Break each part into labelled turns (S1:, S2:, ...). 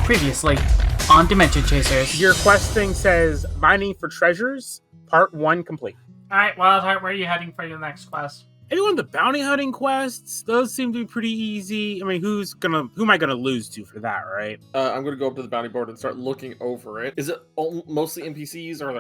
S1: Previously on Dimension Chasers.
S2: Your quest thing says mining for treasures, part 1 complete.
S1: Alright, Wildheart, where are you heading for your next quest?
S2: Anyone the bounty hunting quests? Those seem to be pretty easy. I mean, who am I gonna lose to for that, right?
S3: I'm gonna go up to the bounty board and start looking over it. Is it mostly NPCs, or are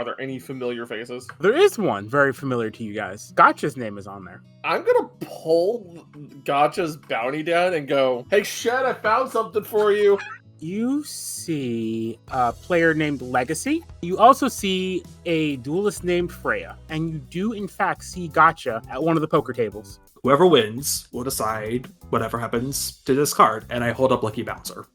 S3: there any familiar faces?
S2: There is one very familiar to you guys. Gotcha's name is on there.
S3: I'm gonna pull Gotcha's bounty down and go, "Hey, Shen, I found something for you."
S2: You see a player named Legacy. You also see a duelist named Freya. And you do, in fact, see Gotcha at one of the poker tables.
S4: Whoever wins will decide whatever happens to this card, and I hold up Lucky Bouncer.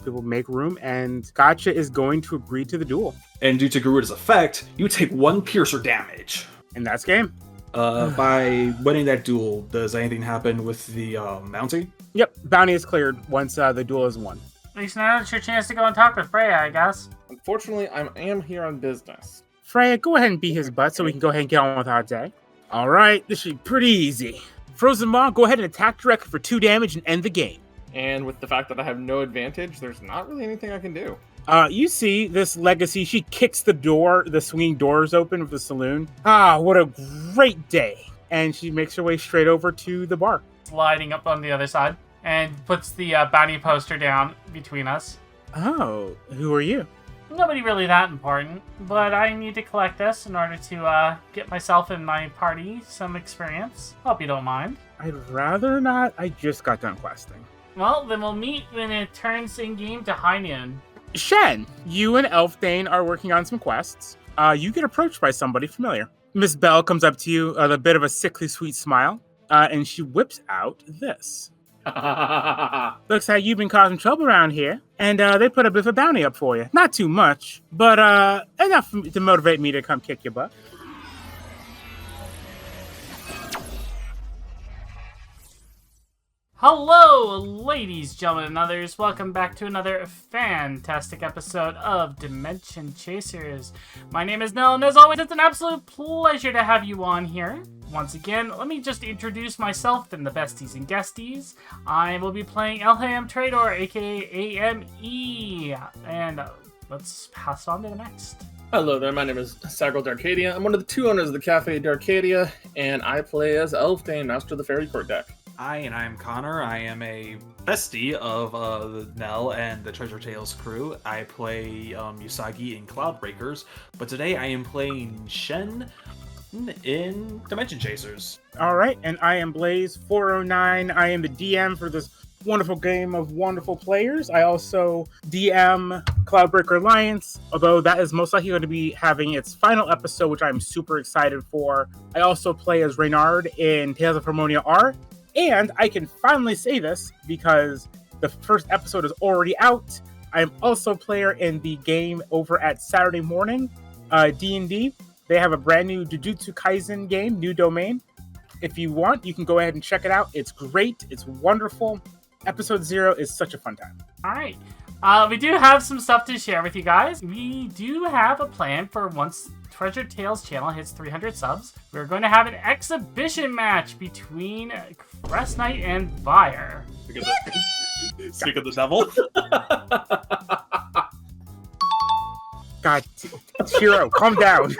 S2: People make room, and Gotcha is going to agree to the duel.
S4: And due to Garuda's effect, you take 1 piercer damage.
S2: And that's game.
S4: By winning that duel, does anything happen with the bounty?
S2: Yep, bounty is cleared once the duel is won.
S1: At least now it's your chance to go and talk with Freya, I guess.
S3: Unfortunately, I am here on business.
S2: Freya, go ahead and beat his butt so we can go ahead and get on with our day. All right, this should be pretty easy. Frozen Maw, go ahead and attack directly for 2 damage and end the game.
S3: And with the fact that I have no advantage, there's not really anything I can do.
S2: You see this Legacy, she kicks the swinging doors open of the saloon. Ah, what a great day. And she makes her way straight over to the bar.
S1: Sliding up on the other side and puts the bounty poster down between us.
S2: Oh, who are you?
S1: Nobody really that important, but I need to collect this in order to get myself and my party some experience. Hope you don't mind.
S2: I'd rather not. I just got done questing.
S1: Well, then we'll meet when it turns in-game to high noon.
S2: Shen, you and Elfdane are working on some quests. You get approached by somebody familiar. Miss Bell comes up to you with a bit of a sickly sweet smile, and she whips out this. Looks like you've been causing trouble around here, and they put a bit of a bounty up for you. Not too much, but enough to motivate me to come kick your butt.
S1: Hello, ladies, gentlemen, and others. Welcome back to another fantastic episode of Dimension Chasers. My name is Nell, and as always, it's an absolute pleasure to have you on here. Once again, let me just introduce myself and the besties and guesties. I will be playing Elham Trador, aka AME, and let's pass on to the next.
S3: Hello there, my name is Sagral Darcadia. I'm one of the 2 owners of the Cafe Darcadia, and I play as Elfdane, Master of the Fairy Court deck.
S4: Hi, and I'm Connor. I am a bestie of Nell and the Treasure Tales crew. I play Usagi in Cloudbreakers, but today I am playing Shen in Dimension Chasers.
S2: All right, and I am Blaze409. I am the DM for this wonderful game of wonderful players. I also DM Cloudbreaker Alliance, although that is most likely going to be having its final episode, which I'm super excited for. I also play as Reynard in Tales of Harmonia R. And I can finally say this because the first episode is already out. I am also a player in the game over at Saturday Morning, D&D. They have a brand new Jujutsu Kaisen game, New Domain. If you want, you can go ahead and check it out. It's great. It's wonderful. Episode 0 is such a fun time.
S1: All right. We do have some stuff to share with you guys. We do have a plan for once Treasure Tales channel hits 300 subs. We're going to have an exhibition match between Crest Knight and Fire.
S4: Speak of the devil.
S2: God, Shiro, calm down.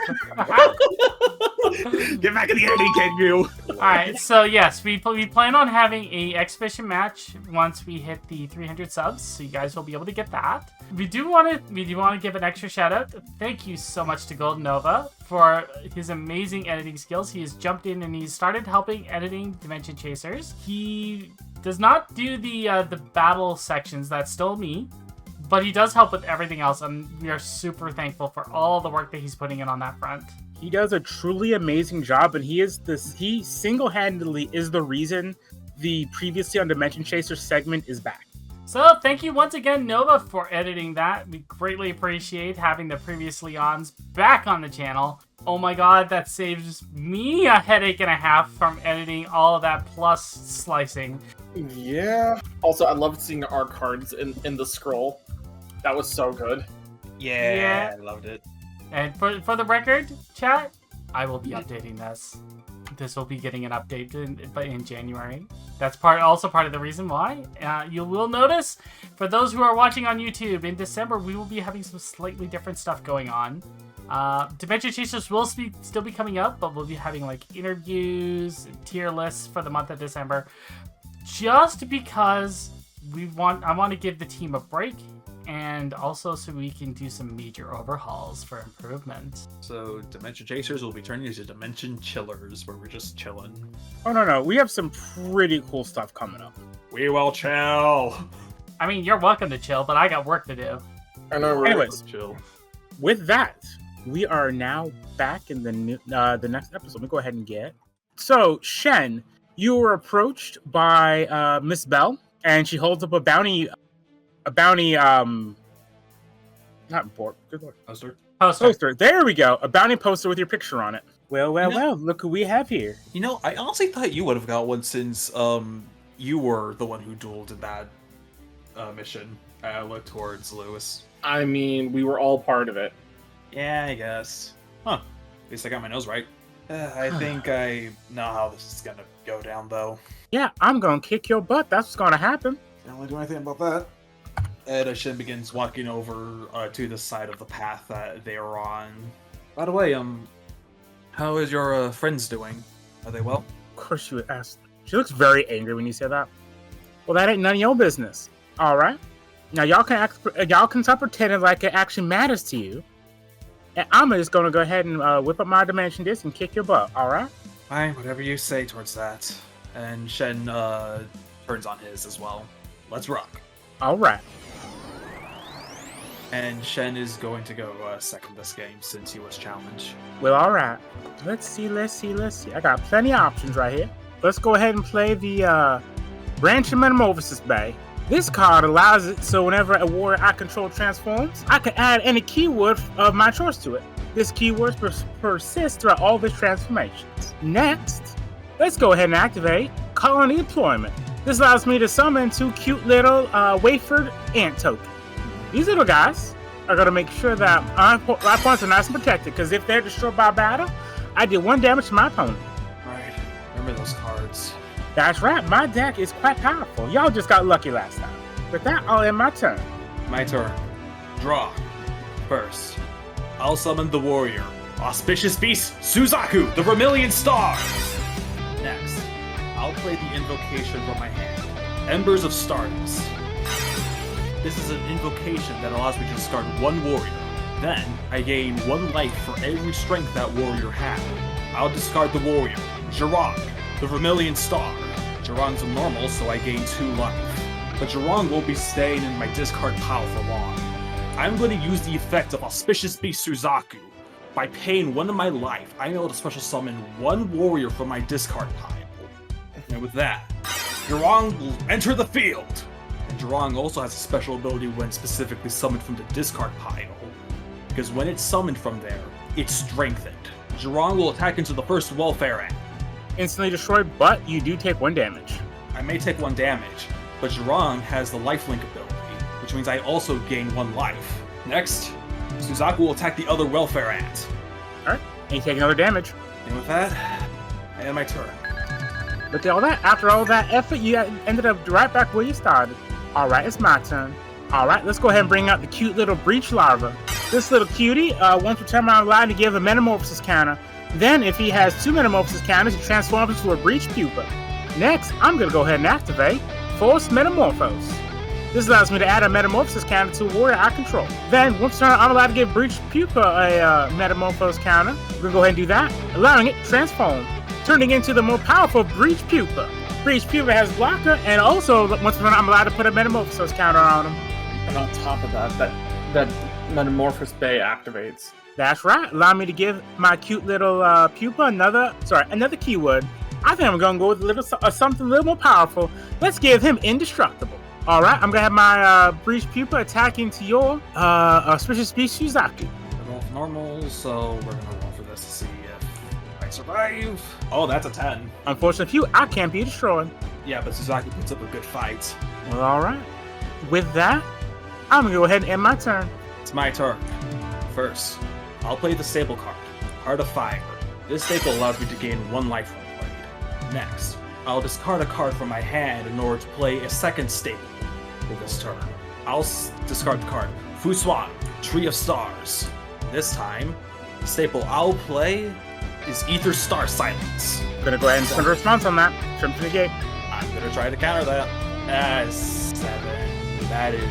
S4: Get back in the editing, can you?
S1: Alright, so yes, we plan on having a exhibition match once we hit the 300 subs, so you guys will be able to get that. We do want to give an extra shout out. Thank you so much to Golden Nova for his amazing editing skills. He has jumped in and he's started helping editing Dimension Chasers. He does not do the battle sections, that's still me. But he does help with everything else, and we are super thankful for all the work that he's putting in on that front.
S2: He does a truly amazing job, and he single-handedly is the reason the previously on Dimension Chaser segment is back.
S1: So thank you once again, Nova, for editing that. We greatly appreciate having the previously ons back on the channel. Oh my god, that saves me a headache and a half from editing all of that plus slicing.
S3: Yeah. Also, I loved seeing our cards in the scroll. That was so good.
S4: Yeah, I loved it.
S1: And for the record, chat, I will be updating this. this will be getting an update in January. That's also part of the reason why. You will notice, for those who are watching on YouTube, in December we will be having some slightly different stuff going on. Dimension Chasers will still be coming up, but we'll be having like interviews, tier lists for the month of December, just because I want to give the team a break, and also so we can do some major overhauls for improvement.
S4: So Dimension Chasers will be turning into Dimension Chillers, where we're just chilling.
S2: Oh, no. We have some pretty cool stuff coming up.
S4: We will chill.
S1: I mean, you're welcome to chill, but I got work to do.
S3: I know. We're
S2: Anyways,
S4: chill.
S2: With that, we are now back in the next episode. Let me go ahead and get. So, Shen, you were approached by Miss Bell, and she holds up a bounty, not board, good lord. Poster. There we go. A bounty poster with your picture on it. Well, look who we have here.
S4: You know, I honestly thought you would have got one since you were the one who dueled in that mission. I looked towards Lewis.
S3: I mean, we were all part of it.
S4: Yeah, I guess. Huh. At least I got my nose right. I think I know how this is gonna go down, though.
S2: Yeah, I'm gonna kick your butt. That's what's gonna happen.
S4: Can't really do anything about that. And Shen begins walking over to the side of the path that they are on. By the way, how is your friends doing? Are they well?
S2: Of course you would ask. She looks very angry when you say that. Well, that ain't none of your business. All right. Now y'all can stop pretending like it actually matters to you. And I'm just gonna go ahead and whip up my dimension disc and kick your butt. All right.
S4: Fine, whatever you say towards that. And Shen turns on his as well. Let's rock.
S2: All right.
S4: And Shen is going to go second this game since he was challenged.
S2: Well, all right. Let's see. I got plenty of options right here. Let's go ahead and play the Branch and Metamorphosis Bay. This card allows it so whenever a warrior I control transforms, I can add any keyword of my choice to it. This keyword persists throughout all the transformations. Next, let's go ahead and activate Colony Deployment. This allows me to summon 2 cute little wafered ant tokens. These little guys are going to make sure that my points are nice and protected, because if they're destroyed by battle, I did 1 damage to my opponent.
S4: Right, remember those cards.
S2: That's right, my deck is quite powerful. Y'all just got lucky last time. With that, I'll end my turn.
S4: My turn. Draw. First, I'll summon the warrior, Auspicious Beast Suzaku, the Vermilion Star. Next, I'll play the invocation from my hand, Embers of Stardust. This is an invocation that allows me to discard 1 warrior. Then, I gain 1 life for every strength that warrior had. I'll discard the warrior, Jirang, the Vermilion Star. Jirang's a normal, so I gain 2 life. But Jirang won't be staying in my discard pile for long. I'm going to use the effect of Auspicious Beast Suzaku. By paying 1 of my life, I'm able to special summon 1 warrior from my discard pile. And with that, Jirang will enter the field. And Jirang also has a special ability when specifically summoned from the discard pile. Because when it's summoned from there, it's strengthened. Jirang will attack into the first welfare ant.
S2: Instantly destroyed, but you do take 1 damage.
S4: I may take 1 damage, but Jirang has the lifelink ability, which means I also gain 1 life. Next, Suzaku will attack the other welfare ant.
S2: Alright, and you take another damage.
S4: And with that, I end my turn.
S2: Look at all that. After all that effort, you ended up right back where you started. Alright, it's my turn. Alright, let's go ahead and bring out the cute little breach larva. This little cutie, once per turn I'm allowed to give a metamorphosis counter. Then, if he has 2 metamorphosis counters, he transforms into a breach pupa. Next, I'm going to go ahead and activate Force Metamorphose. This allows me to add a metamorphosis counter to a warrior I control. Then, once per turn, I'm allowed to give breach pupa a metamorphose counter. We're going to go ahead and do that, allowing it to transform, turning into the more powerful breach pupa. Breach pupa has blocker, and also, once per turn, I'm allowed to put a metamorphosis counter on him.
S3: And on top of that Metamorphosis Bay activates.
S2: That's right. Allow me to give my cute little pupa another keyword. I think I'm going to go with something a little more powerful. Let's give him Indestructible. All right, I'm going to have my Breach Pupa attack into your Auspicious Beast Suzaku.
S4: I roll for normal, so we're going to roll for this to see if I survive. Oh, that's a 10.
S2: Unfortunately for you, I can't be destroyed.
S4: Yeah, but Suzaku puts up a good fight.
S2: Well, all right. With that, I'm going to go ahead and end my turn.
S4: It's my turn. First, I'll play the staple card, Heart of Fire. This staple allows me to gain 1 life from it. Next, I'll discard a card from my hand in order to play a second staple for this turn. I'll discard the card Fuswan, Tree of Stars. This time, the staple I'll play is Ether Star Silence.
S2: I'm gonna go ahead and send a response on that. Jump to the gate.
S4: I'm gonna try to counter that. 7. That is...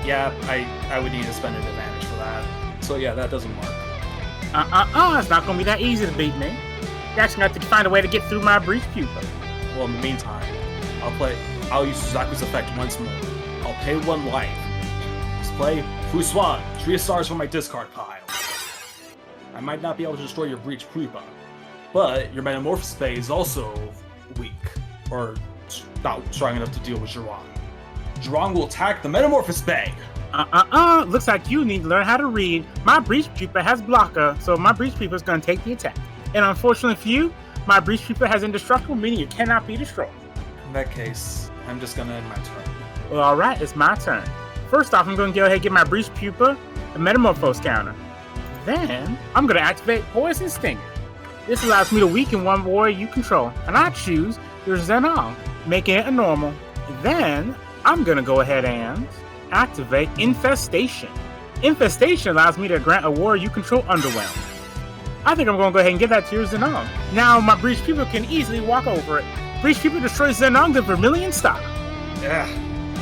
S4: Yeah, I would need to spend an advantage for that. So yeah, that doesn't work.
S2: It's not gonna be that easy to beat me. You actually have to find a way to get through my Breach Pupa.
S4: Well, in the meantime, I'll use Suzaku's effect once more. I'll pay 1 life. Let's play Fuswan, Tree of Stars from my discard pile. I might not be able to destroy your Breach Pupa, but your Metamorphosis Bay is also weak, or not strong enough to deal with Zhurong. Zhurong will attack the Metamorphosis Bay.
S2: Looks like you need to learn how to read. My Breach Pupa has blocker, so my Breach Pupa is gonna take the attack. And unfortunately for you, my Breach Pupa has indestructible, meaning it cannot be destroyed.
S4: In that case, I'm just gonna end my turn.
S2: Well, alright, it's my turn. First off, I'm gonna go ahead and give my Breach Pupa a Metamorphose counter. Then, I'm gonna activate Poison Stinger. This allows me to weaken one warrior you control, and I choose your Zenong, making it a normal. Then, I'm gonna go ahead and activate Infestation. Infestation allows me to grant a warrior you control Underwhelm. I think I'm gonna go ahead and give that to your Zenong. Now, my Breach Pupa can easily walk over it. Breach Pupa destroys Zenong the Vermilion Star.
S4: Yeah.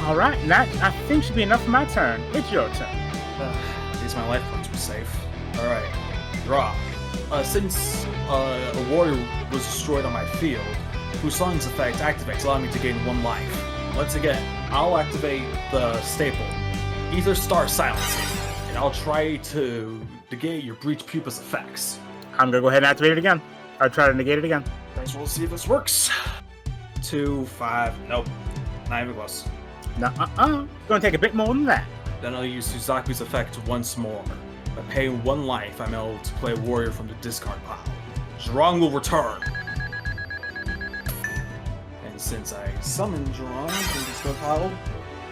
S2: Alright, and that I think should be enough for my turn. It's your turn.
S4: At least my life points were safe. Alright, draw. Since a warrior was destroyed on my field, Fusang's effect activates, allowing me to gain 1 life. Once again, I'll activate the staple, Ether Star Silencing, and I'll try to negate your Breach Pupa's effects.
S2: I'm gonna go ahead and activate it again. I'll try to negate it again.
S4: Guys, we'll see if this works. 2, 5, nope. Not even close.
S2: It's gonna take a bit more than that.
S4: Then I'll use Suzaku's effect once more. By paying 1 life, I'm able to play a warrior from the discard pile. Zhurong will return. And since I summoned Zhurong from the discard pile,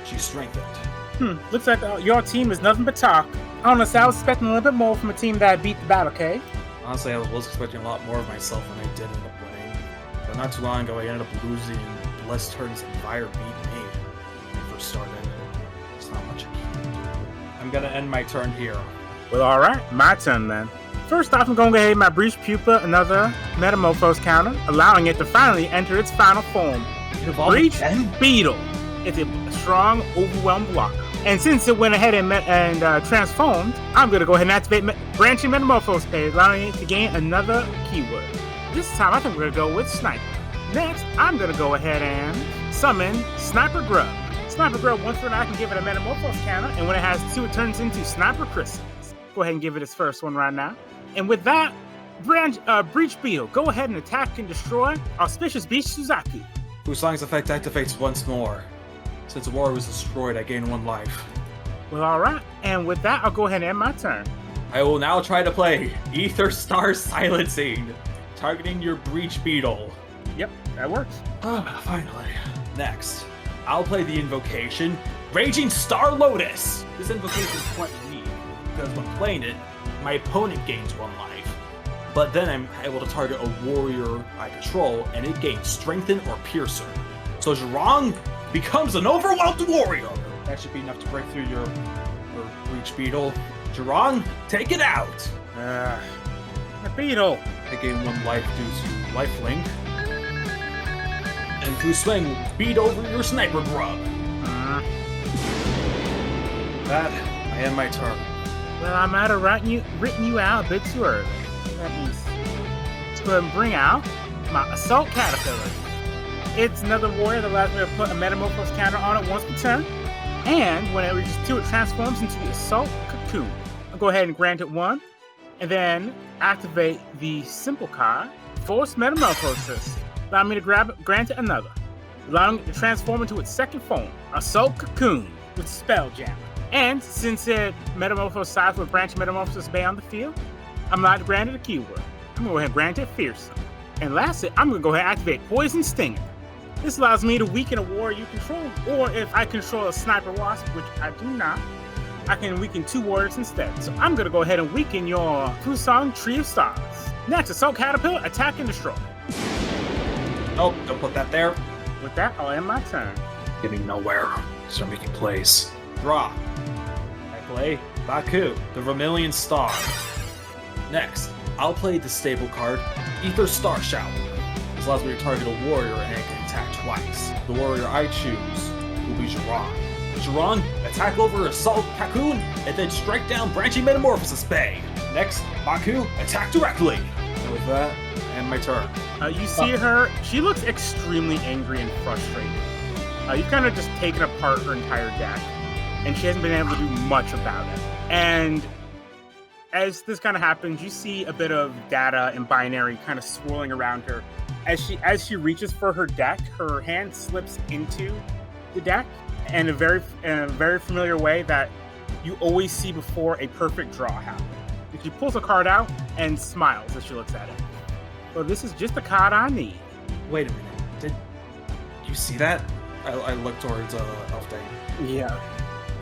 S4: she's strengthened.
S2: Looks like your team is nothing but talk. Honestly, I was expecting a little bit more from a team that beat the battle, okay?
S4: Honestly, I was expecting a lot more of myself when I did end up winning. But not too long ago, I ended up losing in less turns than Fire beat me when I first started. It's not much I can do. I'm gonna end my turn here.
S2: Well, alright, my turn then. First off, I'm going to go ahead and my Breach Pupa another Metamorphose counter, allowing it to finally enter its final form. Breach Beetle. It's a strong, overwhelmed blocker. And since it went ahead and transformed, I'm going to go ahead and activate Branching Metamorphose page, allowing it to gain another keyword. This time, I think we're going to go with Sniper. Next, I'm going to go ahead and summon Sniper Grub. Sniper Grub, once per night, I can give it a Metamorphose counter, and when it has 2, it turns into Sniper Crystals. Go ahead and give it its first one right now. And with that, Breach Beetle, go ahead and attack and destroy Auspicious Beast Suzaku.
S4: Fusang's effect activates once more. Since the warrior was destroyed, I gain 1 life.
S2: Well, alright. And with that, I'll go ahead and end my turn.
S4: I will now try to play Ether Star Silencing, targeting your Breach Beetle.
S2: Yep, that works.
S4: Finally. Next, I'll play the invocation, Raging Star Lotus. This invocation is quite unique, because when playing it, my opponent gains 1 life. But then I'm able to target a warrior I control, and it gains Strengthen or Piercer. So Zhurong becomes an overwhelmed warrior. That should be enough to break through your Breach Beetle. Zhurong, take it out!
S2: The Beetle!
S4: I gain 1 life due to Lifelink. And Fusang will beat over your Sniper Grub. That, I end my turn.
S2: Well, I might have written you out a bit too early. That means let's go ahead and bring out my Assault Caterpillar. It's another warrior that allows me to put a Metamorphose counter on it once per turn. And when it reaches 2, it transforms into the Assault Cocoon. I'll go ahead and grant it 1. And then activate the simple card, Forced Metamorphosis. Allow me to grant it another. Allowing it to transform into its second form, Assault Cocoon, with Spelljammer. And since it metamorphosized with Branch Metamorphosis Bay on the field, I'm allowed to grant it a keyword. I'm going to go ahead and grant it Fearsome. And lastly, I'm going to go ahead and activate Poison Stinger. This allows me to weaken a warrior you control, or if I control a Sniper Wasp, which I do not, I can weaken 2 warriors instead. So I'm going to go ahead and weaken your Fusang Tree of Stars. Next, Assault Caterpillar, attack and destroy.
S4: Oh, don't put that there.
S2: With that, I'll end my turn.
S4: Getting nowhere. Start making plays. Draw. I play Baku, the Vermilion Star. Next, I'll play the stable card, Ether Star Shower. This allows me to target a warrior and it can attack twice. The warrior I choose will be Jiran. Jiran, attack over Assault Cocoon, and then strike down Branching Metamorphosis Bay. Next, Baku, attack directly. And with that, I end my turn.
S2: You see her, she looks extremely angry and frustrated. You've kind of just taken apart her entire deck, and she hasn't been able to do much about it. And as this kind of happens, you see a bit of data and binary kind of swirling around her. As she reaches for her deck, her hand slips into the deck in a very familiar way that you always see before a perfect draw happens. She pulls a card out and smiles as she looks at it. Well, this is just the card I need.
S4: Wait a minute. Did you see that? I looked towards Elfdane.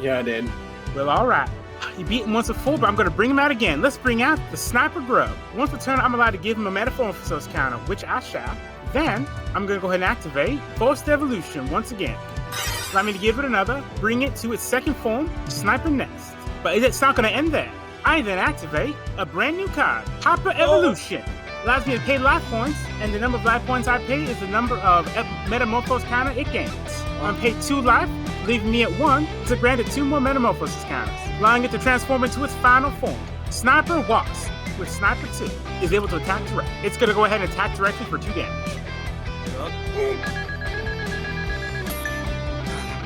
S3: Yeah, I did.
S2: Well, all right. You beat him once before, but I'm going to bring him out again. Let's bring out the Sniper Grub. Once per turn, I'm allowed to give him a Metamorphosis counter, which I shall. Then, I'm going to go ahead and activate Post-Evolution once again. Allow me to give it another, bring it to its second form, Sniper Nest. But it's not going to end there. I then activate a brand new card, Hyper Evolution. Allows me to pay life points, and the number of life points I pay is the number of Metamorphosis counter it gains. I'm paid 2 life, leaving me at 1 to grant it 2 more Metamorphosis counters, allowing it to transform into its final form. Sniper Wasp, with Sniper 2, is able to attack direct. It's going to go ahead and attack directly for 2 damage.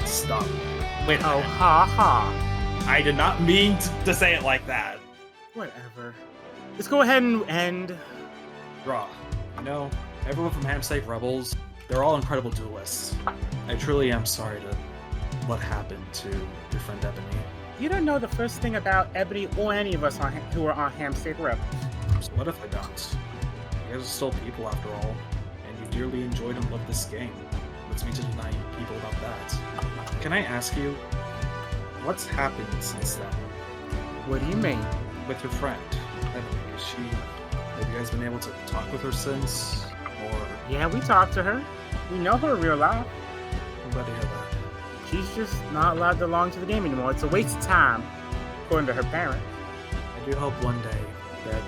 S4: Stop. Wait.
S2: Oh, ha ha.
S4: I did not mean to say it like that.
S2: Whatever. Let's go ahead and end.
S4: Draw. You know, everyone from Hamstake Rebels, they're all incredible duelists. I truly am sorry to what happened to your friend Ebony.
S2: You don't know the first thing about Ebony or any of us who are on Hamstake Rebels.
S4: So what if I don't? You guys are still people after all, and you dearly enjoyed and loved this game. What's me to deny you people about that? Can I ask you, what's happened since then?
S2: What do you mean?
S4: With your friend, Ebony, have you guys been able to talk with her since, or?
S2: Yeah, we talked to her. We know her in real life.
S4: I'm glad to hear that.
S2: She's just not allowed to belong to the game anymore. It's a waste of time, according to her parents.
S4: I do hope one day that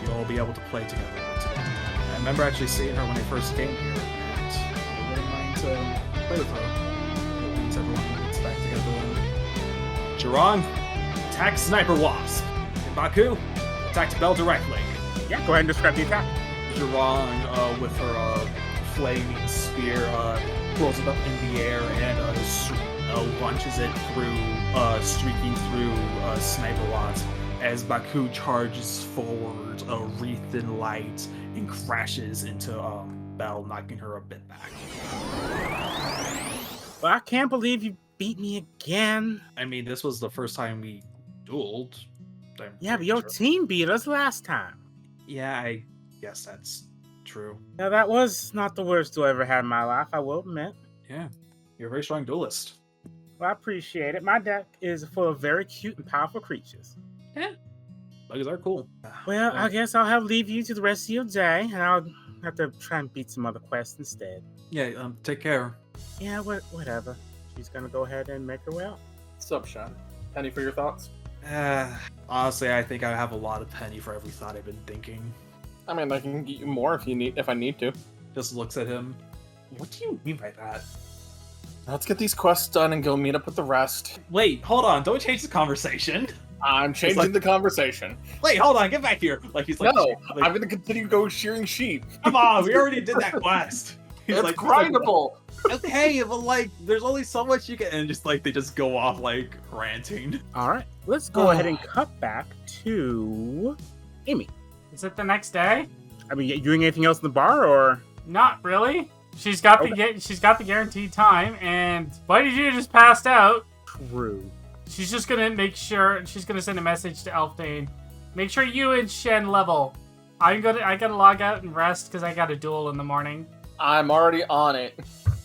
S4: you'll all be able to play together once again. I remember actually seeing her when I first came here, and I wouldn't mind to play with her. It means everyone gets back together. Jiran, attack Sniper Wasp. And Baku, attack Bell directly.
S2: Yeah, go ahead and describe the attack.
S4: Jiran, with her flaming spear, rolls it up in the air and launches it through, streaking through Sniper Wasp as Baku charges forward, wreathed in light, and crashes into Bell, knocking her a bit back.
S2: Well, I can't believe you beat me again.
S4: I mean, this was the first time we dueled.
S2: Yeah, but your team beat us last time.
S4: Yeah, I guess that's true.
S2: Now, that was not the worst duel I ever had in my life, I will admit.
S4: Yeah, you're a very strong duelist.
S2: Well, I appreciate it. My deck is full of very cute and powerful creatures.
S4: Yeah, bugs are cool.
S2: Well, I guess I'll have to leave you to the rest of your day, and I'll have to try and beat some other quests instead.
S4: Yeah, take care.
S2: Yeah, whatever. She's gonna go ahead and make her way out.
S3: What's up, Shen? Penny for your thoughts?
S4: Honestly, I think I have a lot of penny for every thought I've been thinking.
S3: I mean, I can get you more if I need to.
S4: Just looks at him. What do you mean by that?
S3: Let's get these quests done and go meet up with the rest.
S4: Wait, hold on. Don't change the conversation.
S3: I'm changing the conversation.
S4: Wait, hold on. Get back here. He's like,
S3: no, I'm going to continue go shearing sheep.
S4: Come on, we already did that quest.
S3: It's grindable.
S4: Okay, but there's only so much you can, and they just go off ranting.
S2: All right, let's go ahead and cut back to Amy.
S1: Is it the next day?
S2: I mean, you doing anything else in the bar, or?
S1: Not really. She's got the guaranteed time, and Buddy G just passed out.
S2: True.
S1: She's just gonna she's gonna send a message to Elfdane. Make sure you and Shen level. I gotta log out and rest because I got a duel in the morning.
S3: I'm already on it.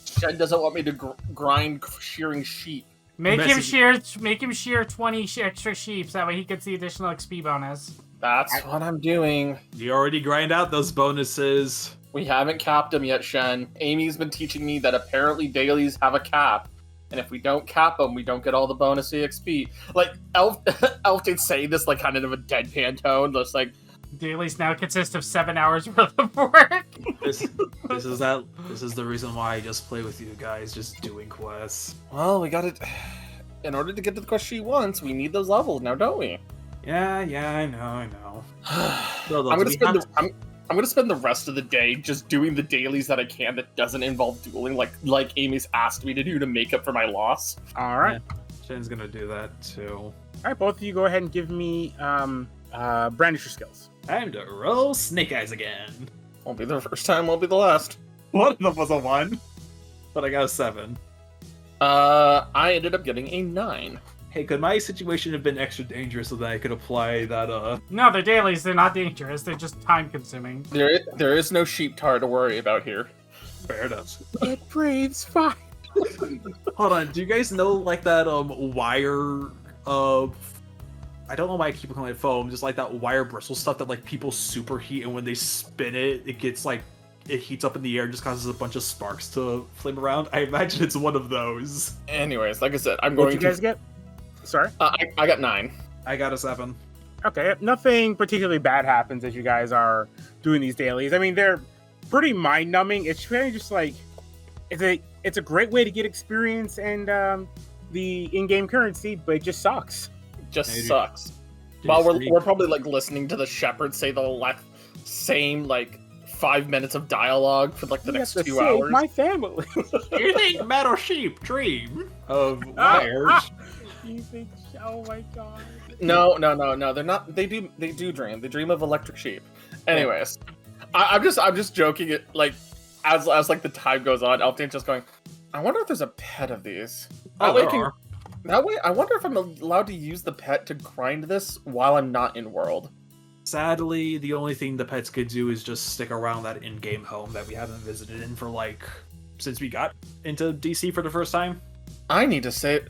S3: Shen doesn't want me to grind shearing sheep.
S1: Make him shear 20 extra sheep, so that way he gets the additional XP bonus.
S3: That's what I'm doing.
S4: You already grind out those bonuses.
S3: We haven't capped them yet, Shen. Amy's been teaching me that apparently dailies have a cap. And if we don't cap them, we don't get all the bonus EXP. Like, Elf did say this, like, kind of a deadpan tone. Just like,
S1: Dailies now consist of 7 hours worth of work.
S4: This is the reason why I just play with you guys, just doing quests.
S3: well, we got it. In order to get to the quest she wants, we need those levels now, don't we?
S4: Yeah, I know.
S3: I'm gonna spend the rest of the day just doing the dailies that I can that doesn't involve dueling, like Amy's asked me to do to make up for my loss.
S2: All right.
S4: Yeah, Shen's gonna do that too.
S2: All right, both of you go ahead and give me brandish your skills.
S4: Time to roll snake eyes again.
S3: Won't be the first time, won't be the last.
S4: One of them was a 1, but I got a 7.
S3: I ended up getting a 9.
S4: Hey, could my situation have been extra dangerous so that I could apply that,
S1: No, they're dailies. They're not dangerous. They're just time-consuming.
S3: There is no sheep tar to worry about here.
S4: fair enough.
S2: It breathes fire.
S4: Hold on, do you guys know, like, that, wire, I don't know why I keep calling it foam, just like that wire bristle stuff that, like, people superheat, and when they spin it, it gets, like, it heats up in the air and just causes a bunch of sparks to flame around? I imagine it's one of those.
S3: Anyways, like I said, I'm
S2: What
S3: going
S2: did you guys get? Sorry?
S3: I got 9.
S4: I got a 7.
S2: Okay, nothing particularly bad happens as you guys are doing these dailies. I mean, they're pretty mind-numbing. It's really just like it's a great way to get experience and the in-game currency, but it just sucks.
S3: Just sucks. While we're probably like listening to the shepherd say the same like 5 minutes of dialogue for like the next 2 hours.
S2: My family.
S4: You think metal sheep dream of wires?
S2: You think? Oh my god.
S3: No. They're not. They do dream. They dream of electric sheep. Anyways, I'm just joking. It like as like the time goes on, Elfdane's just going, I wonder if there's a pet of these. That way, I wonder if I'm allowed to use the pet to grind this while I'm not in world.
S4: Sadly, the only thing the pets could do is just stick around that in-game home that we haven't visited in for like since we got into DC for the first time.
S3: I need to say,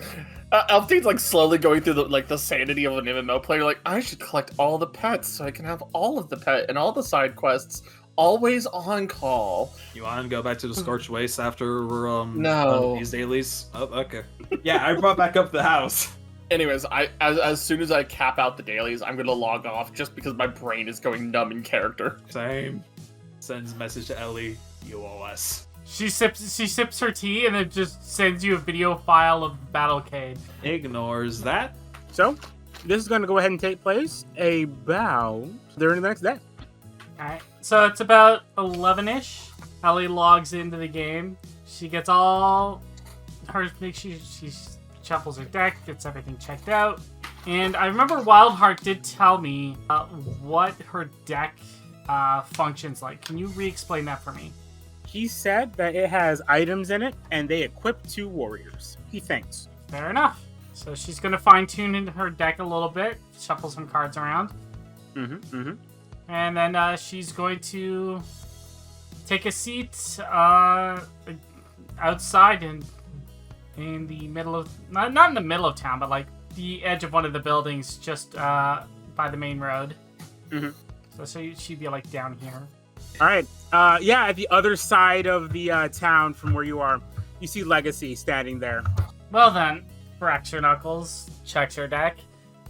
S3: Elfdane's like slowly going through the sanity of an MMO player. Like, I should collect all the pets so I can have all of the pet and all the side quests always on call.
S4: You want to go back to the Scorched Waste after we're
S3: No.
S4: on these dailies? Oh, okay. Yeah, I brought back up the house.
S3: Anyways, as soon as I cap out the dailies, I'm gonna log off just because my brain is going numb in character.
S4: Same. Sends a message to Ellie, UOS.
S1: She sips her tea and then just sends you a video file of Battlecade.
S4: Ignores that.
S2: So, this is going to go ahead and take place about during the next day.
S1: Alright, so it's about 11-ish. Ellie logs into the game. She gets all her, she shuffles her deck, gets everything checked out. And I remember Wildheart did tell me what her deck functions like. Can you re-explain that for me?
S2: He said that it has items in it, and they equip 2 warriors. He thinks.
S1: Fair enough. So she's going to fine-tune in her deck a little bit, shuffle some cards around. And then she's going to take a seat outside in the middle of... Not in the middle of town, but like the edge of one of the buildings just by the main road. So she'd be like down here.
S2: All right. Yeah, at the other side of the town from where you are, you see Legacy standing there.
S1: Well then, cracks her knuckles, checks her deck,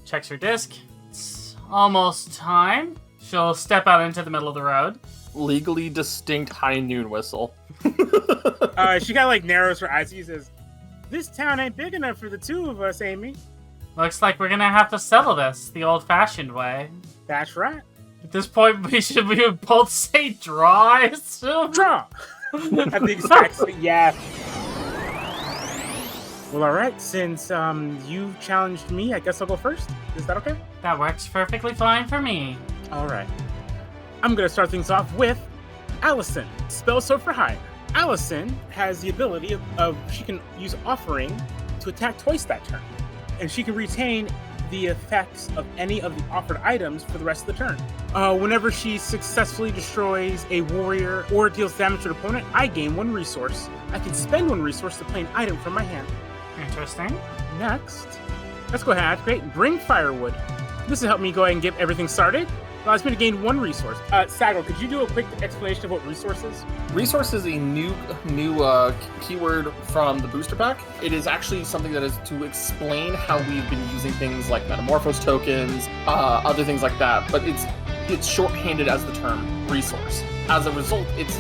S1: checks her disc. It's almost time. She'll step out into the middle of the road.
S3: Legally distinct high noon whistle.
S2: She got like narrows her eyes. She says, "This town ain't big enough for the 2 of us, Amy."
S1: Looks like we're gonna have to settle this the old-fashioned way.
S2: That's right.
S1: At this point, we would both say draw, I assume?
S2: Draw! At the exact same, yeah. Well, alright, since you challenged me, I guess I'll go first. Is that okay?
S1: That works perfectly fine for me.
S2: Alright. I'm gonna start things off with Allison, Spell Sword for Hire. Allison has the ability of she can use Offering to attack twice that turn. And she can retain the effects of any of the offered items for the rest of the turn. Whenever she successfully destroys a warrior or deals damage to an opponent, I gain 1 resource. I can spend 1 resource to play an item from my hand.
S1: Interesting.
S2: Next, let's go ahead and activate Bring Firewood. This will help me go ahead and get everything started. Allows me to gain 1 resource. Sago, could you do a quick explanation of what resource is?
S3: Resource is a new keyword from the booster pack. It is actually something that is to explain how we've been using things like Metamorphose tokens, other things like that, but it's shorthanded as the term resource. As a result, it's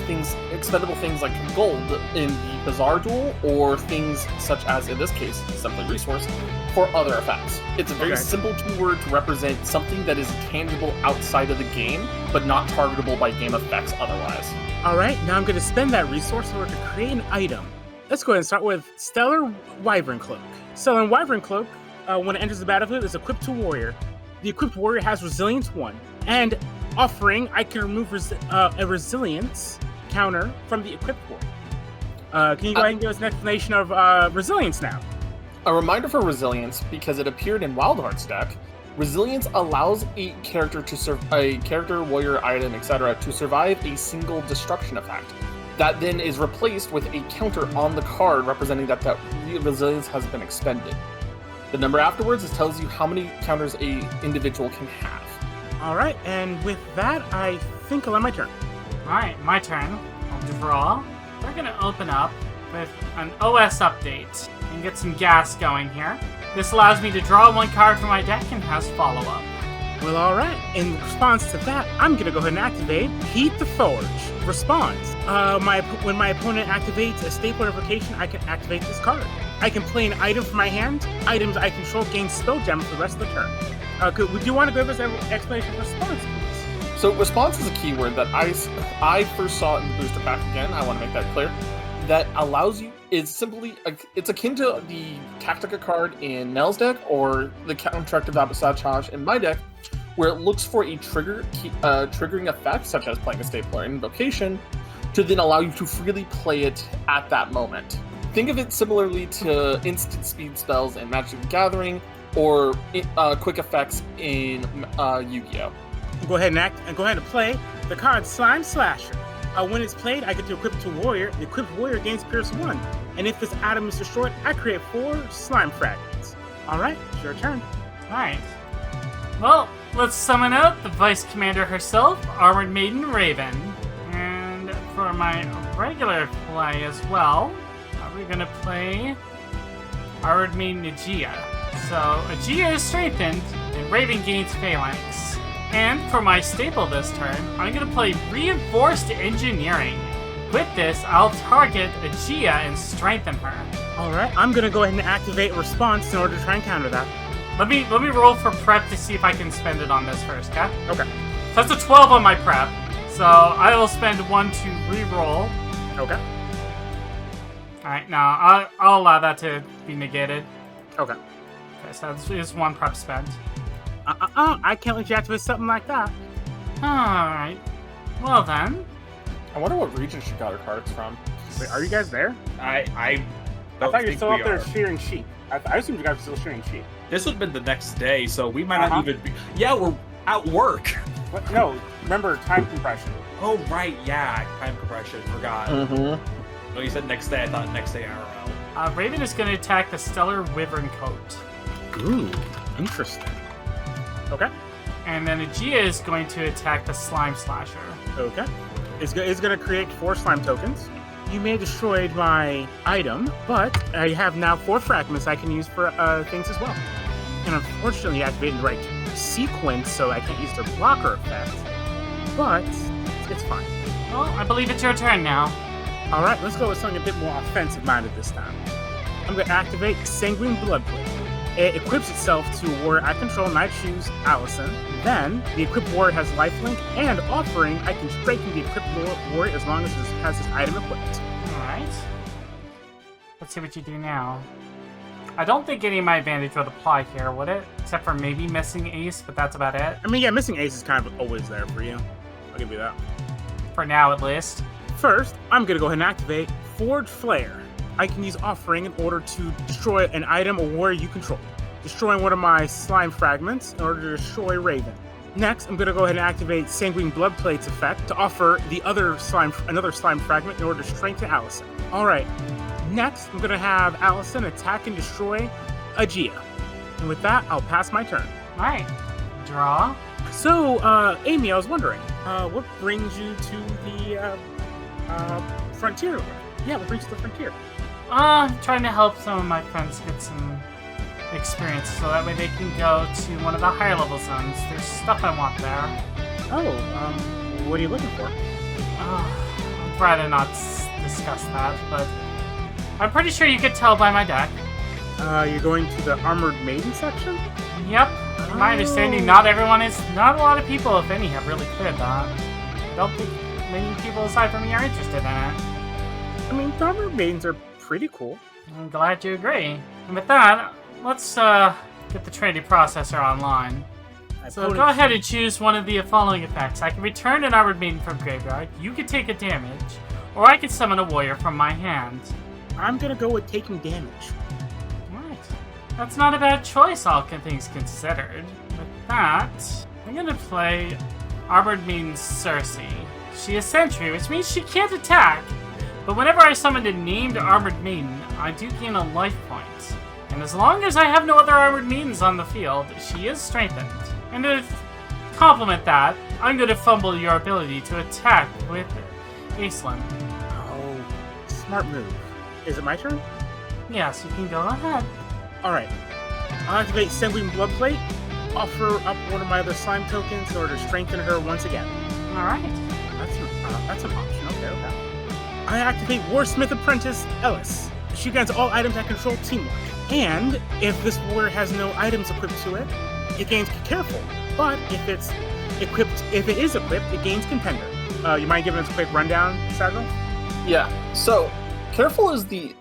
S3: expendable things like gold in the Bazaar Duel, or things such as, in this case, simply resource, for other effects. It's a very simple keyword to represent something that is tangible outside of the game, but not targetable by game effects otherwise.
S2: Alright, now I'm going to spend that resource in order to create an item. Let's go ahead and start with Stellar Wyvern Cloak. Stellar Wyvern Cloak, when it enters the battlefield, is equipped to Warrior. The equipped Warrior has Resilience 1, and offering, I can remove a Resilience counter from the equipped Warrior. Can you go ahead and give us an explanation of Resilience now?
S3: A reminder for Resilience, because it appeared in Wildheart's deck, Resilience allows a character, warrior, item, etc. to survive a single destruction effect. That then is replaced with a counter on the card representing that Resilience has been expended. The number afterwards tells you how many counters a individual can have.
S2: Alright, and with that, I think I'll end my turn.
S1: Alright, my turn. I'll draw. We're gonna open up with an OS update and get some gas going here. This allows me to draw 1 card from my deck and has follow-up.
S2: Well, alright. In response to that, I'm gonna go ahead and activate Heat the Forge. Response. When my opponent activates a staple invocation, I can activate this card. I can play an item from my hand. Items I control gain spell gem for the rest of the turn. Would you want to give us an explanation of response, please?
S3: So response is a keyword that I first saw in the booster pack again. I want to make that clear. That allows you, it's akin to the Tactica card in Nell's deck, or the Contractive Sabotage in my deck, where it looks for a triggering effect, such as playing a staple or invocation, to then allow you to freely play it at that moment. Think of it similarly to instant speed spells in Magic the Gathering, or quick effects in Yu-Gi-Oh!
S2: Go ahead and play the card Slime Slasher. When it's played, I get to equip it to Warrior. The equipped Warrior gains Pierce 1. And if this item is destroyed, I create 4 Slime Fragments. Alright, it's your turn.
S1: Alright. Well, let's summon out the Vice Commander herself, Armored Maiden Raven. And for my regular play as well, we're gonna play Armored Maiden Aegea. So Aegea is strengthened, and Raven gains Phalanx. And for my staple this turn, I'm going to play Reinforced Engineering. With this, I'll target Aegea and strengthen her.
S2: Alright, I'm going to go ahead and activate Response in order to try and counter that.
S1: Let me roll for prep to see if I can spend it on this first, okay?
S2: Okay.
S1: So that's a 12 on my prep. So I will spend 1 to re-roll.
S2: Okay.
S1: Alright, now I'll allow that to be negated.
S2: Okay.
S1: Okay, so that's 1 prep spent.
S2: I can't let you activate something like that.
S1: Alright. Well then.
S3: I wonder what region she got her cards from.
S2: Wait, are you guys there?
S4: I
S2: thought you were still out there shearing sheep. I assumed you guys were still shearing sheep.
S4: This would have been the next day, so we might not even be... Yeah, we're at work.
S2: What? No, remember time compression.
S4: Oh, right, yeah, time compression, forgot.
S3: Mm-hmm.
S4: When you said next day, I thought next day IRL.
S1: Raven is going to attack the Stellar Wyvern Coat.
S2: Ooh, interesting. Okay.
S1: And then Aegea is going to attack the Slime Slasher.
S2: Okay. It's going to create 4 slime tokens. You may have destroyed my item, but I have now 4 fragments I can use for things as well. And unfortunately, you activated the right sequence, so I can't use their blocker effect. But it's fine.
S1: Well, I believe it's your turn now.
S2: Alright, let's go with something a bit more offensive-minded this time. I'm going to activate Sanguine Bloodblade. It equips itself to a warrior I control, and I choose Allison. Then, the equipped warrior has lifelink, and offering, I can strengthen the equipped warrior as long as it has this item equipped.
S1: Alright. Let's see what you do now. I don't think any of my advantage would apply here, would it? Except for maybe missing ace, but that's about it.
S2: I mean, yeah, missing ace is kind of always there for you. I'll give you that.
S1: For now, at least.
S2: First, I'm going to go ahead and activate Forge Flare. I can use offering in order to destroy an item or warrior you control, destroying one of my slime fragments in order to destroy Raven. Next, I'm going to go ahead and activate Sanguine Bloodplate's effect to offer another slime fragment in order to strengthen Allison. Alright, next I'm going to have Allison attack and destroy Aegea. And with that, I'll pass my turn.
S1: Alright. Draw.
S2: So, Amy, I was wondering, what brings you to the frontier? Yeah, what brings you to the frontier?
S1: Trying to help some of my friends get some experience so that way they can go to one of the higher level zones. There's stuff I want there.
S2: Oh, what are you looking for?
S1: I'd rather not discuss that, but I'm pretty sure you could tell by my deck.
S2: You're going to the Armored Maiden section?
S1: Yep. From my understanding, not a lot of people, if any, have really cleared that. I don't think many people aside from me are interested in it.
S2: I mean, the Armored Maidens are pretty cool.
S1: I'm glad you agree. And with that, let's get the trading processor online. So go ahead and choose one of the following effects. I can return an Armored Maiden from graveyard, you can take a damage, or I can summon a warrior from my hand.
S2: I'm gonna go with taking damage.
S1: Right. That's not a bad choice, all things considered. With that, I'm gonna play Armored Maiden Cersei. She is Sentry, which means she can't attack. But whenever I summon a named Armored Maiden, I do gain a life point. And as long as I have no other Armored Maidens on the field, she is strengthened. And to complement that, I'm going to fumble your ability to attack with Aislinn.
S2: Oh, smart move. Is it my turn?
S1: Yes, you can go ahead.
S2: Alright. I'll activate Sanguine Bloodplate, offer up one of my other slime tokens in order to strengthen her once again.
S1: Alright.
S2: That's an option. Okay. I activate Warsmith Apprentice Ellis. She grants all items that control teamwork. And if this warrior has no items equipped to it, it gains Careful. But if it is equipped, it gains Contender. You mind giving us a quick rundown, Sago?
S3: Yeah. So, careful is the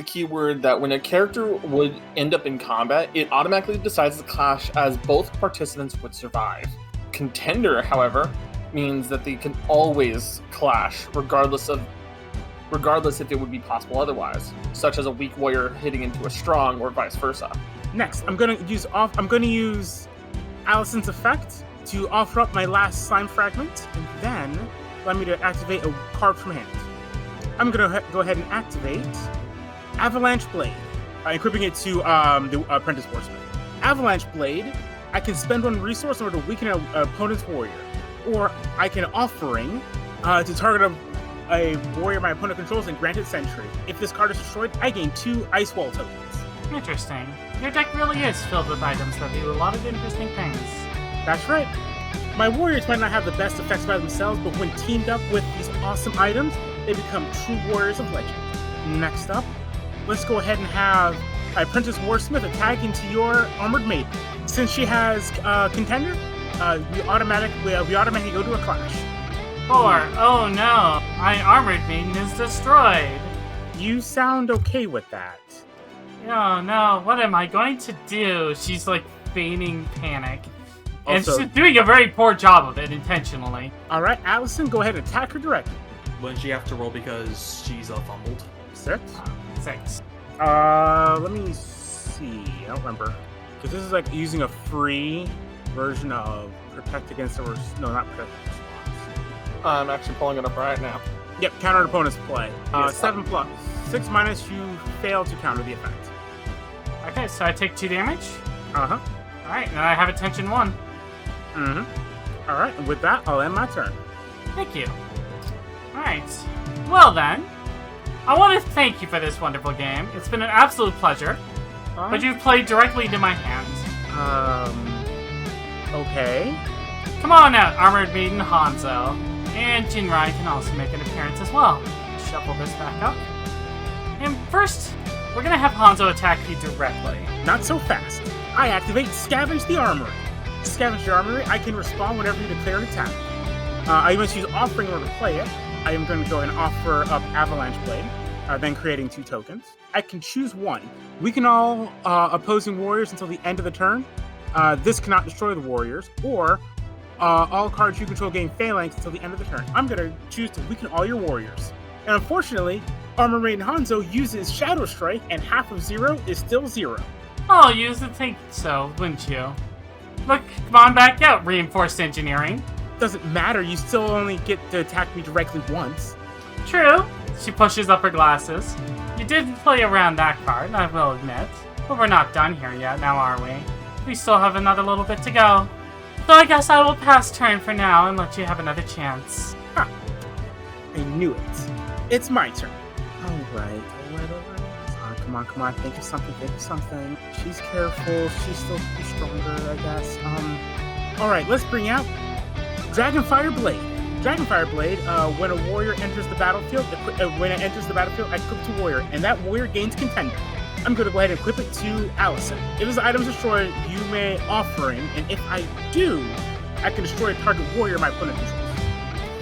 S3: keyword that when a character would end up in combat, it automatically decides to clash as both participants would survive. Contender, however, means that they can always clash, regardless if it would be possible otherwise, such as a weak warrior hitting into a strong or vice versa.
S2: Next, I'm gonna use Allison's effect to offer up my last slime fragment, and then allow me to activate a card from hand. I'm gonna go ahead and activate Avalanche Blade, equipping it to the Apprentice Warsmith. Avalanche Blade, I can spend one resource in order to weaken an opponent's warrior, or I can offering to target a warrior my opponent controls and grant it Sentry. If this card is destroyed, I gain 2 Ice Wall tokens.
S1: Interesting. Your deck really is filled with items that do a lot of interesting things.
S2: That's right. My warriors might not have the best effects by themselves, but when teamed up with these awesome items, they become true warriors of legend. Next up, let's go ahead and have Apprentice Warsmith attack into your Armored Maiden. Since she has Contender, we automatically go to a clash.
S1: 4. Oh no, my Armored Maiden is destroyed.
S2: You sound okay with that.
S1: Oh no, what am I going to do? She's like feigning panic. And
S2: Also,
S1: she's doing a very poor job of it intentionally.
S2: Alright, Allison, go ahead and attack her directly.
S4: Wouldn't she have to roll because she's fumbled?
S2: 6.
S1: 6.
S2: Let me see. I don't remember. Because this is like using a free version of Protect Against the... No, not Protect Against the...
S3: I'm actually pulling it up right now.
S2: Yep, counter an opponent's play.
S3: Yes,
S2: 7 plus. 6 minus, you fail to counter the effect.
S1: Okay, so I take 2 damage.
S2: Uh-huh.
S1: Alright, and I have attention 1.
S2: Mm-hmm. Alright, and with that, I'll end my turn.
S1: Thank you. Alright. Well then, I want to thank you for this wonderful game. It's been an absolute pleasure. But you've played directly into my hand.
S2: Okay.
S1: Come on out, Armored Maiden Hanzo. And Jinrai can also make an appearance as well. Shuffle this back up. And first, we're gonna have Hanzo attack you directly.
S2: Not so fast. I activate Scavenge the Armory. Scavenge the Armory, I can respond whenever you declare an attack. I must use Offering in order to play it. I am going to go ahead and offer up Avalanche Blade, then creating 2 tokens. I can choose one. Weaken all opposing warriors until the end of the turn. This cannot destroy the warriors, or all cards you control gain phalanx until the end of the turn. I'm going to choose to weaken all your warriors. And unfortunately, Armor Maiden Hanzo uses Shadow Strike, and half of 0 is still 0.
S1: Oh, you would think so, wouldn't you? Look, come on back out, Reinforced Engineering.
S2: Doesn't matter, you still only get to attack me directly once.
S1: True. She pushes up her glasses. You did play around that card, I will admit. But we're not done here yet, now are we? We still have another little bit to go. So I guess I will pass turn for now and let you have another chance.
S2: I knew it. It's my turn. Alright. Come on. Think of something. She's careful. She's still stronger, I guess. Alright, let's bring out Dragonfire Blade. Dragonfire Blade, when a warrior enters the battlefield, I equip it to warrior, and that warrior gains contender. I'm going to go ahead and equip it to Allison. If this item is destroyed, you may offering, and if I do, I can destroy a target warrior my opponent controls.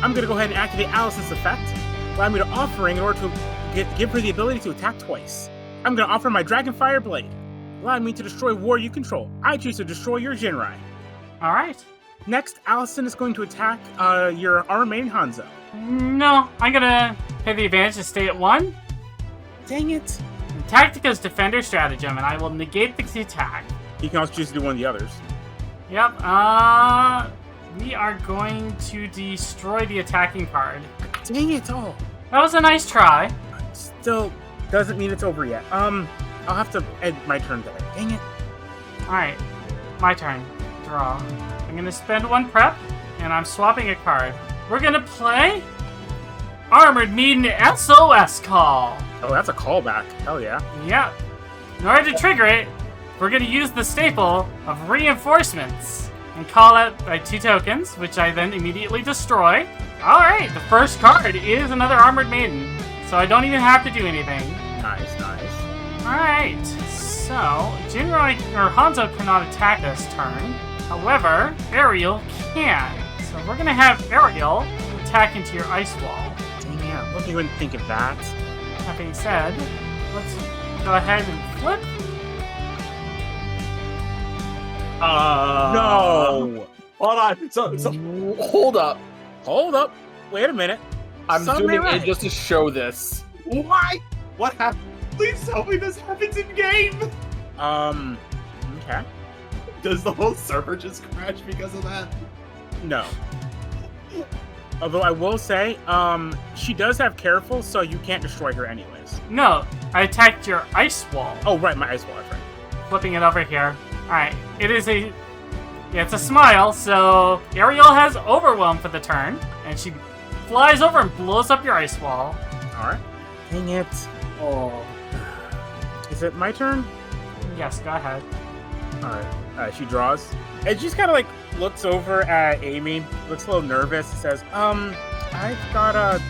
S2: I'm going to go ahead and activate Allison's effect, allow me to offering in order to give her the ability to attack twice. I'm going to offer my Dragonfire Blade, allowing me to destroy warrior you control. I choose to destroy your Jinrai.
S1: Alright.
S2: Next, Allison is going to attack your Armor Maiden Hanzo.
S1: No, I'm gonna pay the advantage to stay at 1.
S2: Dang it.
S1: Tactica's Defender Stratagem, and I will negate the attack.
S2: You can also choose to do one of the others.
S1: Yep, we are going to destroy the attacking card.
S2: Dang it all.
S1: That was a nice try.
S2: Still doesn't mean it's over yet. I'll have to end my turn there. Dang it.
S1: Alright, my turn. Draw. I'm gonna spend 1 prep, and I'm swapping a card. We're gonna play Armored Maiden SOS Call.
S2: Oh, that's a callback. Hell yeah.
S1: Yep. In order to trigger it, we're gonna use the staple of reinforcements and call out by 2 tokens, which I then immediately destroy. Alright, the first card is another Armored Maiden, so I don't even have to do anything.
S2: Nice.
S1: Alright, so Jinrai or Hanzo cannot attack this turn. However, Ariel can. So we're gonna have Ariel attack into your ice wall.
S2: Dang yeah, what do you even think of that?
S1: That being said, let's go ahead and flip.
S2: No!
S4: Hold on. So
S3: Hold up.
S2: Hold up. Wait a minute.
S3: I'm
S2: Some
S3: zooming
S2: melee.
S3: in just to show this.
S4: why? What happened? Please tell me this happens in game.
S2: Okay.
S4: Does the whole server just crash because of that?
S2: No. Although I will say, she does have careful, so you can't destroy her anyways.
S1: No, I attacked your ice wall.
S2: Oh, right, my ice wall, that's right.
S1: Flipping it over here. Alright, it's a smile, so Ariel has Overwhelm for the turn, and she flies over and blows up your ice wall.
S2: Alright. Dang it.
S3: Oh.
S2: Is it my turn?
S1: Yes, go ahead.
S2: Alright. She draws. And she just kind of like looks over at Amy, looks a little nervous, says, I've got a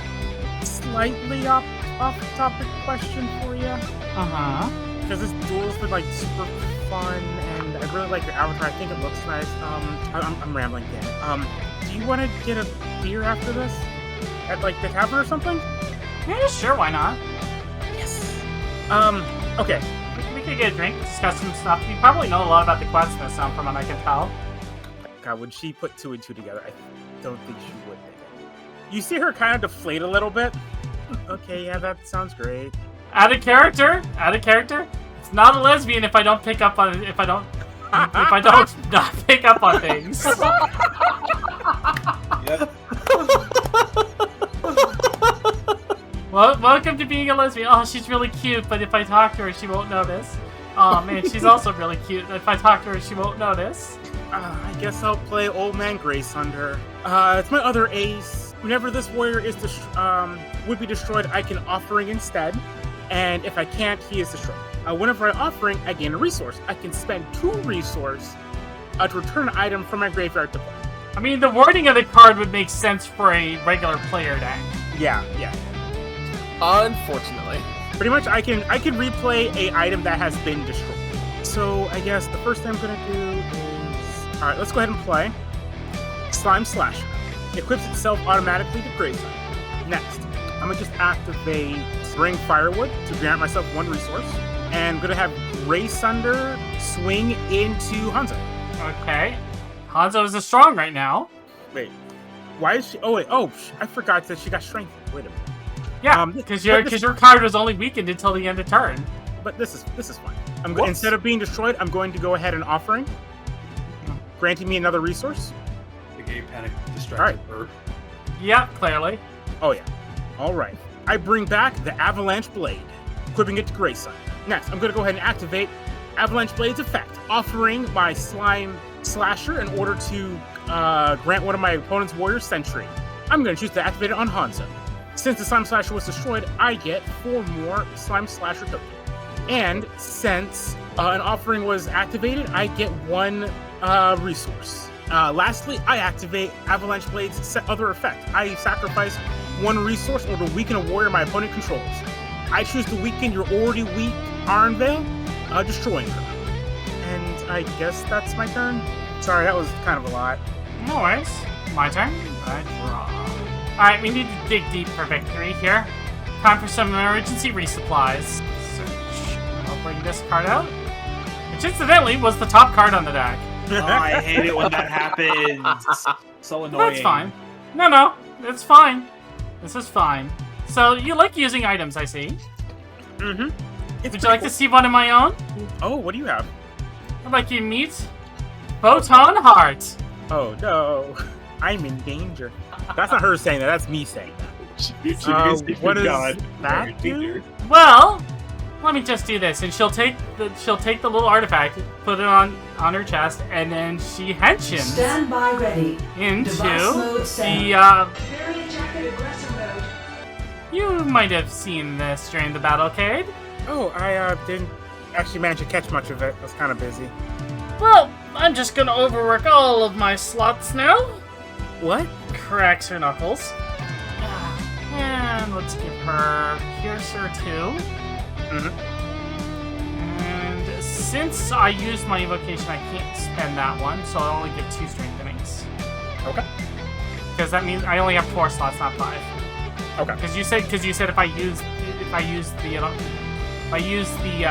S2: slightly off-topic question for you.
S1: Uh-huh.
S2: Because this duel's been like super fun, and I really like your avatar. I think it looks nice. I'm rambling again. Do you want to get a beer after this? At like the tavern or something?
S1: Yeah, sure, why not?
S2: Yes. Okay.
S1: We could get a drink, discuss some stuff. You probably know a lot about the quest this from what I can tell.
S2: God, would she put 2 and 2 together? I don't think she would. You see her kind of deflate a little bit. Okay, yeah, that sounds great.
S1: Out of character. It's not a lesbian if I don't pick up on if I don't not pick up on things.
S4: Yep.
S1: Well, welcome to being a lesbian. Oh, she's really cute, but if I talk to her, she won't notice. Oh man, she's also really cute. If I talk to her, she won't notice.
S2: I guess I'll play Old Man Grace on her. It's my other ace. Whenever this warrior is would be destroyed, I can offering instead. And if I can't, he is destroyed. Whenever I offering, I gain a resource. I can spend 2 resource to return an item from my graveyard to play.
S1: I mean, the wording of the card would make sense for a regular player deck.
S2: Yeah.
S3: Unfortunately.
S2: Pretty much, I can replay a item that has been destroyed. So I guess the first thing I'm gonna do is, all right, let's go ahead and play Slime Slasher. It equips itself automatically to Graveside. Next, I'm gonna just activate Bring Firewood to grant myself 1 resource, and I'm gonna have Ray Sunder swing into Hanzo.
S1: Okay. Hanzo is strong right now.
S2: Wait, why is she? Oh wait, I forgot that she got strength. Wait a minute.
S1: Yeah, because your card was only weakened until the end of turn.
S2: But this is fine. Instead of being destroyed, I'm going to go ahead and offering, granting me another resource.
S4: The gay panic distracted her.
S1: Yep, clearly.
S2: Oh yeah. All right. I bring back the Avalanche Blade, equipping it to Grayside. Next, I'm going to go ahead and activate Avalanche Blade's effect, offering my slime slasher in order to grant one of my opponent's warriors sentry. I'm going to choose to activate it on Hanzo. Since the slime slasher was destroyed, I get 4 more slime slasher tokens. And since an offering was activated, I get 1 resource. Lastly, I activate Avalanche Blade's set other effect. I sacrifice 1 resource or to weaken a warrior my opponent controls. I choose to weaken your already weak Iron Veil, destroying her. And I guess that's my turn. Sorry, that was kind of a lot.
S1: No worries. My turn. I draw. Alright, we need to dig deep for victory here. Time for some emergency resupplies. Search. I'll bring this card out. Which incidentally was the top card on the deck.
S4: Oh, I hate it when that happens. So annoying.
S1: That's fine. No, it's fine. This is fine. So, you like using items, I see.
S2: Mm-hmm.
S1: Would you like to see one of my own?
S2: Oh, what do you have?
S1: I'd like you to meet Photon Heart.
S2: Oh, no. I'm in danger. That's not her saying that. That's me saying that. What does that do?
S1: Well, let me just do this, and she'll take the little artifact, put it on her chest, and then she henshins
S5: Stand by ready.
S1: into
S5: Device mode set.
S6: Variant jacket aggressive mode.
S1: You might have seen this during the battlecade.
S2: Oh, I didn't actually manage to catch much of it. I was kind of busy.
S1: Well, I'm just gonna overwork all of my slots now.
S2: What?
S1: Cracks her knuckles. And let's give her Piercer 2.
S2: Mm-hmm.
S1: And since I used my evocation, I can't spend that one, so I'll only get 2 strengthenings.
S2: Okay.
S1: Because that means I only have 4 slots, not 5.
S2: Okay.
S1: Because you said if I use the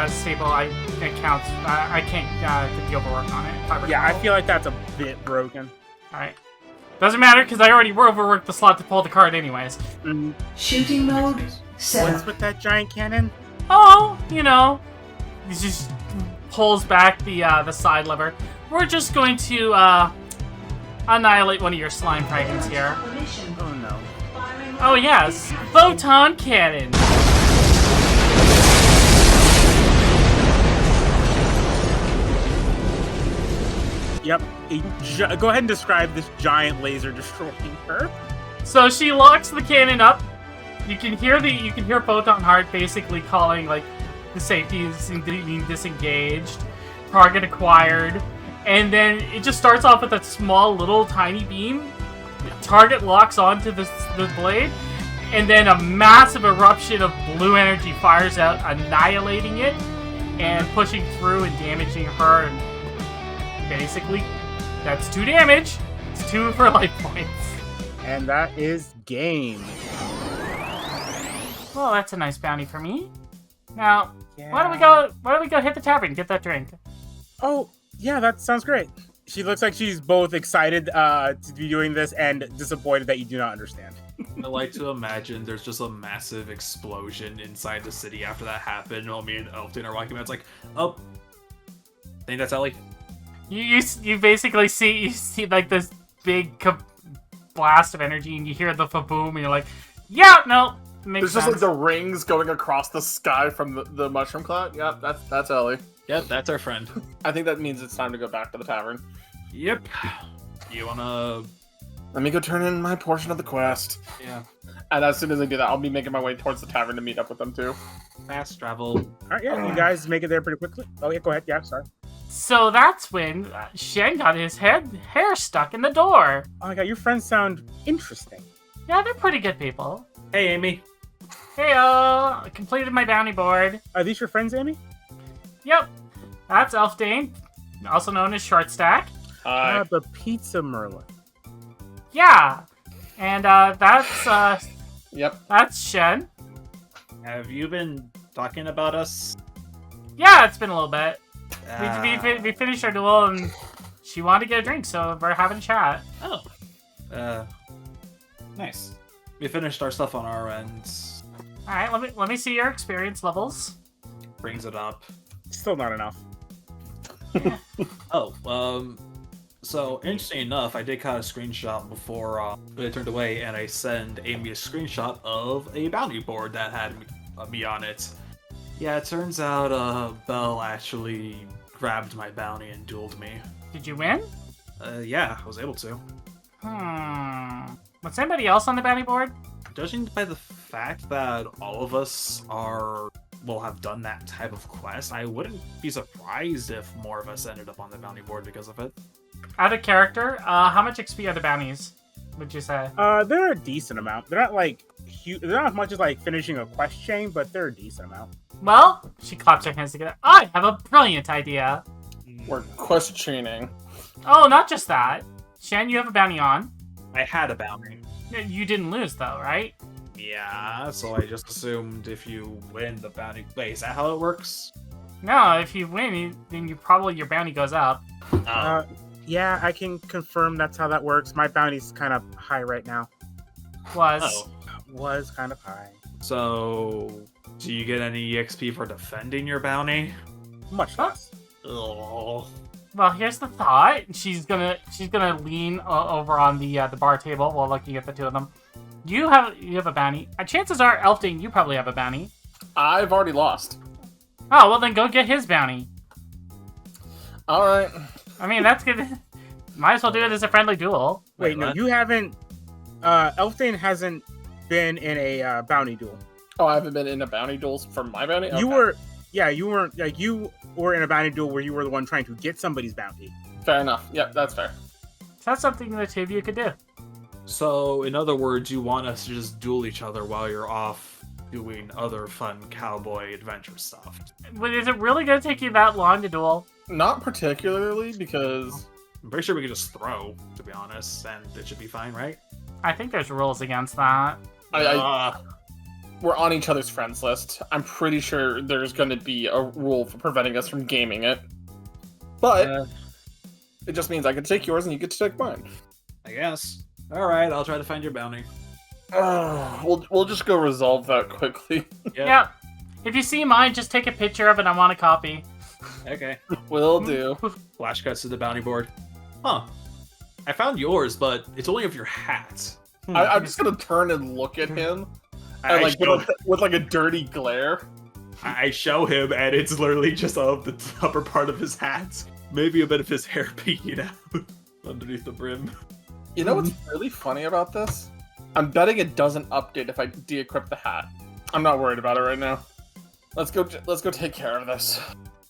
S1: stable, it counts. I can't get the overwork on it.
S2: Yeah, I feel like that's a bit broken.
S1: All right. Doesn't matter because I already overworked the slot to pull the card anyways.
S2: Mm.
S5: Shooting mode set.
S2: What's with that giant cannon?
S1: Oh, he just pulls back the side lever. We're just going to annihilate one of your slime dragons here.
S2: Oh no.
S1: Oh yes, photon cannon.
S2: Yep. Go ahead and describe this giant laser destroying her.
S1: So she locks the cannon up. You can hear Photon Heart basically calling like the safety is being disengaged, target acquired, and then it just starts off with a small little tiny beam. The target locks onto the blade, and then a massive eruption of blue energy fires out, annihilating it and pushing through and damaging her. And basically, that's 2 damage. It's 2 for life points.
S2: And that is game.
S1: Well, that's a nice bounty for me. Now,
S2: Yeah.
S1: why don't we go hit the tavern, get that drink?
S2: Oh, yeah, that sounds great. She looks like she's both excited to be doing this and disappointed that you do not understand.
S4: I like to imagine there's just a massive explosion inside the city after that happened. While me and Elfton are walking by, it's like, oh, I think that's Ellie.
S1: You basically see like this big blast of energy, and you hear the boom, and you're like, yeah, no, makes
S3: There's just
S1: sense.
S3: like the rings going across the sky from the mushroom cloud. Yep, that's Ellie.
S4: Yep, that's our friend.
S3: I think that means it's time to go back to the tavern.
S4: Yep. You wanna...
S3: Let me go turn in my portion of the quest.
S4: Yeah.
S3: And as soon as I do that, I'll be making my way towards the tavern to meet up with them too.
S4: Fast travel.
S2: All right, yeah, you guys make it there pretty quickly. Oh, yeah, go ahead. Yeah, sorry.
S1: So that's when Shen got his hair stuck in the door.
S2: Oh my god, your friends sound interesting.
S1: Yeah, they're pretty good people.
S4: Hey, Amy.
S1: Hey, I completed my bounty board.
S2: Are these your friends, Amy?
S1: Yep, that's Elfdane, also known as Short Stack.
S2: The Pizza Merlin.
S1: Yeah, and that's
S3: Yep.
S1: that's Shen.
S4: Have you been talking about us?
S1: Yeah, it's been a little bit.
S4: Ah.
S1: We finished our duel, and she wanted to get a drink, so we're having a chat.
S4: Oh. Nice. We finished our stuff on our end.
S1: All right, let me see your experience levels.
S4: Brings it up.
S2: Still not enough.
S4: Oh, so interesting enough, I did cut a screenshot before I turned away, and I sent Amy a screenshot of a bounty board that had me on it. Yeah, it turns out Belle actually grabbed my bounty and dueled me.
S1: Did you win?
S4: Yeah, I was able to.
S1: Was anybody else on the bounty board?
S4: Judging by the fact that all of us will have done that type of quest, I wouldn't be surprised if more of us ended up on the bounty board because of it.
S1: Out of character, how much XP are the bounties, would you say?
S2: They're a decent amount. They're not like huge. They're not as much as like finishing a quest chain, but they're a decent amount.
S1: Well, she claps her hands together. I have a brilliant idea.
S3: We're quest chaining.
S1: Oh, not just that. Shen, you have a bounty on.
S4: I had a bounty.
S1: You didn't lose, though, right?
S4: Yeah, so I just assumed if you win the bounty... Wait, is that how it works?
S1: No, if you win, then your bounty goes up.
S2: Yeah, I can confirm that's how that works. My bounty's kind of high right now.
S1: Was
S2: Kind of high.
S4: So, do you get any EXP for defending your bounty?
S2: Much less.
S4: Oh.
S1: Well, here's the thought. She's gonna lean over on the bar table while looking at the two of them. You have a bounty. Chances are, Elfdane, you probably have a bounty.
S3: I've already lost.
S1: Oh, well then go get his bounty.
S3: All right.
S1: I mean, that's good. Might as well do it as a friendly duel.
S2: Wait, no,
S4: what?
S2: you haven't. Elfdane hasn't been in a bounty duel.
S3: Oh, I haven't been in a bounty duels for my bounty? Okay.
S2: You were. Yeah, you weren't. Like, you were in a bounty duel where you were the one trying to get somebody's bounty.
S3: Fair enough. Yep, that's fair.
S1: So that's something the two of you could do.
S4: So, in other words, you want us to just duel each other while you're off doing other fun cowboy adventure stuff.
S1: But is it really going to take you that long to duel?
S3: Not particularly, because...
S4: I'm pretty sure we could just throw, to be honest, and it should be fine, right?
S1: I think there's rules against that.
S3: We're on each other's friends list. I'm pretty sure there's going to be a rule for preventing us from gaming it. But it just means I can take yours and you get to take mine.
S4: I guess. Alright, I'll try to find your bounty.
S3: We'll just go resolve that quickly.
S1: Yeah. If you see mine, just take a picture of it. I want a copy.
S4: Okay.
S3: Will do.
S4: Flash cuts to the bounty board. Huh. I found yours, but it's only of your hat.
S3: I'm just going to turn and look at him. And, with like a dirty glare.
S4: I show him, and it's literally just of the upper part of his hat. Maybe a bit of his hair peeking out underneath the brim.
S3: You know what's really funny about this? I'm betting it doesn't update if I de-equip the hat. I'm not worried about it right now. Let's go take care of this.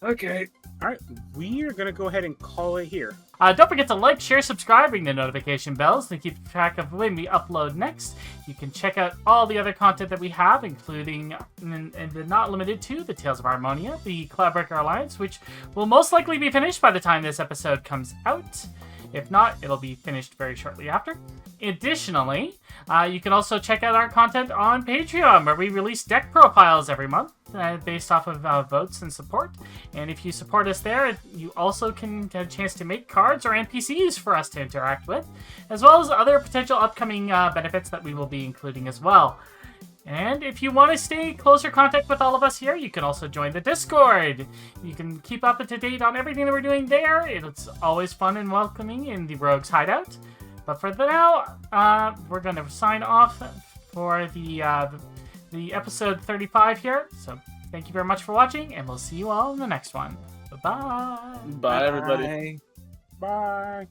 S4: Okay.
S2: All right, we are gonna go ahead and call it here.
S1: Don't forget to like, share, subscribe, ring the notification bells to keep track of when we upload next. You can check out all the other content that we have, including, and not limited to, the Tales of Harmonia, the Cloudbreaker Alliance, which will most likely be finished by the time this episode comes out. If not, it'll be finished very shortly after. Additionally, you can also check out our content on Patreon, where we release deck profiles every month based off of votes and support. And if you support us there, you also can have a chance to make cards or NPCs for us to interact with, as well as other potential upcoming benefits that we will be including as well. And if you want to stay in closer contact with all of us here, you can also join the Discord. You can keep up to date on everything that we're doing there. It's always fun and welcoming in the Rogues Hideout. But for now, we're going to sign off for the episode 35 here. So thank you very much for watching, and we'll see you all in the next one. Bye-bye.
S3: Bye, everybody.
S2: Bye.